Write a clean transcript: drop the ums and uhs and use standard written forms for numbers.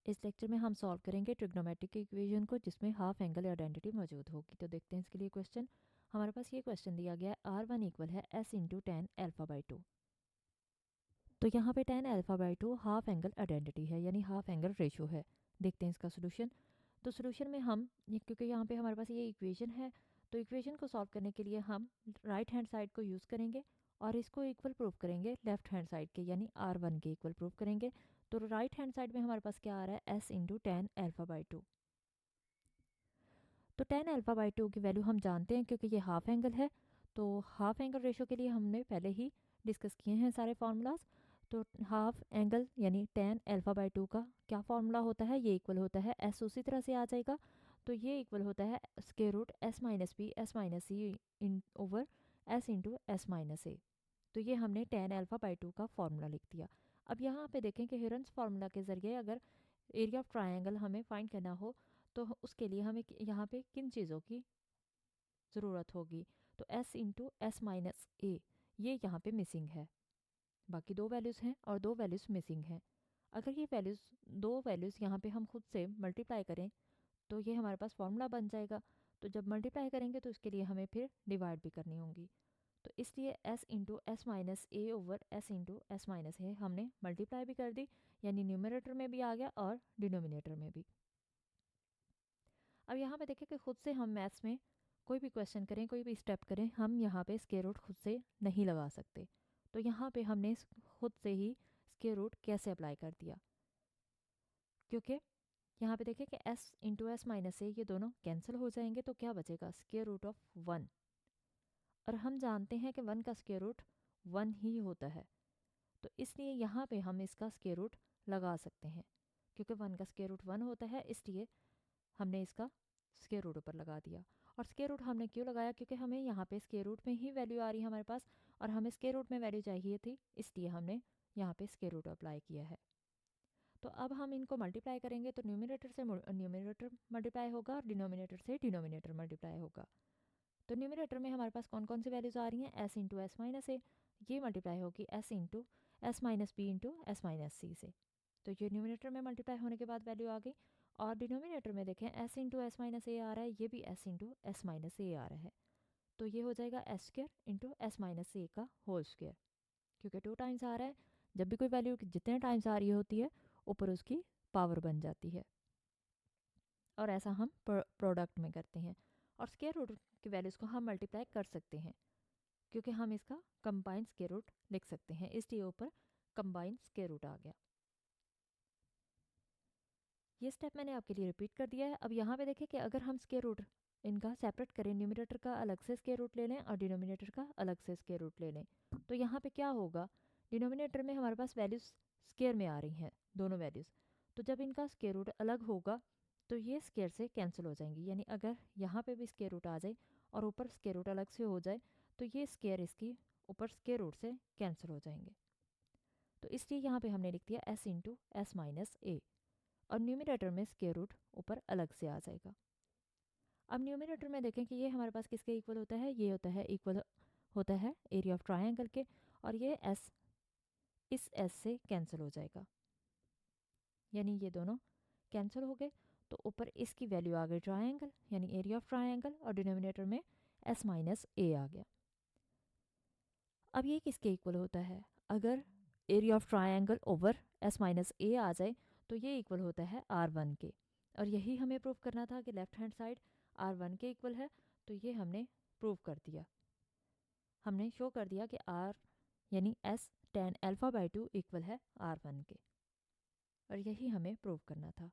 इस लेक्चर में हम सॉल्व करेंगे ट्रिग्नोमेट्रिक इक्वेशन को जिसमें हाफ एंगल आइडेंटिटी मौजूद होगी। तो देखते हैं इसके लिए क्वेश्चन। हमारे पास ये क्वेश्चन दिया गया है R1 इक्वल है S into ten alpha by to. तो यहाँ पे ten alpha by to half angle identity है, यानी हाफ एंगल रेशो है। देखते हैं इसका सोल्यूशन। तो सोल्यूशन में हम क्योंकि यहाँ पे हमारे पास ये इक्वेशन है, तो इक्वेशन को सॉल्व करने के लिए हम राइट हैंड साइड को यूज़ करेंगे और इसको इक्वल प्रूव करेंगे लेफ्ट हैंड साइड के, यानी R1 के इक्वल प्रूव करेंगे। तो राइट हैंड साइड में हमारे पास क्या आ रहा है, S into ten alpha by to. तो टेन अल्फा बाई टू की वैल्यू हम जानते हैं क्योंकि ये हाफ एंगल है। तो हाफ एंगल रेशो के लिए हमने पहले ही डिस्कस किए हैं सारे फार्मूलाज। तो हाफ एंगल यानी टेन अल्फा बाई टू का क्या फार्मूला होता है, ये इक्वल होता है S, उसी तरह से आ जाएगा। तो ये इक्वल होता है square root S minus b S minus c in over S into S minus a. तो ये हमने टेन अल्फा बाई टू का फार्मूला लिख दिया। अब यहाँ पे देखें कि हीरन्स फार्मूला के ज़रिए अगर एरिया ऑफ ट्रायंगल हमें फाइंड करना हो तो उसके लिए हमें यहाँ पे किन चीज़ों की ज़रूरत होगी। तो S into S minus a ये यहाँ पे मिसिंग है, बाकी दो वैल्यूज़ हैं और दो वैल्यूज़ मिसिंग हैं। अगर ये वैल्यूज़ दो वैल्यूज़ यहाँ पे हम खुद से मल्टीप्लाई करें तो ये हमारे पास फॉर्मूला बन जाएगा। तो जब मल्टीप्लाई करेंगे तो इसके लिए हमें फिर डिवाइड भी करनी होंगी। तो इसलिए S into S minus a over S into S minus a हमने मल्टीप्लाई भी कर दी, यानी न्यूमरेटर में भी आ गया और डिनोमिनेटर में भी। अब यहाँ पे देखें कि खुद से हम मैथ्स में कोई भी क्वेश्चन करें, कोई भी स्टेप करें, हम यहाँ पे स्क्वायर रूट खुद से नहीं लगा सकते। तो यहाँ पे हमने खुद से ही स्क्वायर रूट कैसे अप्लाई कर दिया, क्योंकि यहाँ पे देखें कि S into S minus a ये दोनों कैंसिल हो जाएंगे। तो क्या बचेगा, स्क्वायर रूट ऑफ वन। और हम जानते हैं कि वन का स्क्वायर रूट वन ही होता है, तो इसलिए यहाँ पे हम इसका स्क्वायर रूट लगा सकते हैं। क्योंकि वन का स्क्वायर रूट वन होता है, इसलिए हमने इसका स्क्वायर रूट ऊपर लगा दिया। और स्क्वायर रूट हमने क्यों लगाया, क्योंकि हमें यहाँ पे स्क्वायर रूट में ही वैल्यू आ रही है हमारे पास, और हमें स्क्वायर रूट में वैल्यू चाहिए थी, इसलिए हमने यहाँ पे स्क्वायर रूट अप्लाई किया है। तो अब हम इनको मल्टीप्लाई करेंगे तो न्यूमिनेटर से न्यूमिनेटर मल्टीप्लाई होगा और डिनोमिनेटर से डिनोमिनेटर मल्टीप्लाई होगा। तो न्यूमिनेटर में हमारे पास कौन कौन सी वैल्यूज़ आ रही हैं, S into S minus a, ये मल्टीप्लाई होगी S into S minus b into S minus c से। तो ये न्यूमिनेटर में मल्टीप्लाई होने के बाद वैल्यू आ गई। और डिनोमिनेटर में देखें S into S minus a आ रहा है, ये भी S into S minus a आ रहा है। तो ये हो जाएगा S square into S minus a का होल स्क्वायर, क्योंकि टू टाइम्स आ रहा है। जब भी कोई वैल्यू जितने टाइम्स आ रही होती है ऊपर उसकी पावर बन जाती है, और ऐसा हम प्रोडक्ट में करते हैं। और स्क्वायर रूट की वैल्यूज़ को हम मल्टीप्लाई कर सकते हैं, क्योंकि हम इसका कंबाइन स्क्वायर रूट लिख सकते हैं, इसलिए ऊपर कंबाइन स्क्वायर रूट आ गया। ये स्टेप मैंने आपके लिए रिपीट कर दिया है। अब यहाँ पे देखें कि अगर हम स्क्वायर रूट इनका सेपरेट करें, न्यूमिनेटर का अलग से स्क्वायर रूट ले लें और डिनोमिनेटर का अलग से स्क्वायर रूट ले लें, तो यहाँ पे क्या होगा, डिनोमिनेटर में हमारे पास वैल्यूज़ स्क्वायर में आ रही हैं दोनों वैल्यूज़। तो जब इनका स्क्वायर रूट अलग होगा तो ये स्क्वायर से कैंसिल हो जाएंगी, यानी अगर यहाँ पे भी स्क्वायर रूट आ जाए और ऊपर स्क्वायर रूट अलग से हो जाए तो ये स्क्वायर इसकी ऊपर स्क्वायर रूट से कैंसिल हो जाएंगे। तो इसलिए यहाँ पे हमने लिख दिया S इंटू एस माइनस ए, और न्यूमिनेटर में स्क्वायर रूट ऊपर अलग से आ जाएगा। अब न्यूमिनेटर में देखें कि ये हमारे पास किसके इक्वल होता है, ये होता है इक्वल होता है एरिया ऑफ ट्रायंगल के, और ये S इस S से कैंसिल हो जाएगा, यानी ये दोनों कैंसिल हो गए। तो ऊपर इसकी वैल्यू आ गई ट्रायंगल, यानी एरिया ऑफ ट्रायंगल, और डिनोमिनेटर में S माइनस ए आ गया। अब ये किसके इक्वल होता है, अगर area of triangle over S minus a आ जाए तो ये इक्वल होता है R1 के, और यही हमें प्रूव करना था कि लेफ्ट हैंड साइड R1 के इक्वल है। तो ये हमने प्रूव कर दिया, हमने शो कर दिया कि R यानी S ten alpha by two equal है R1 के, और यही हमें प्रूव करना था।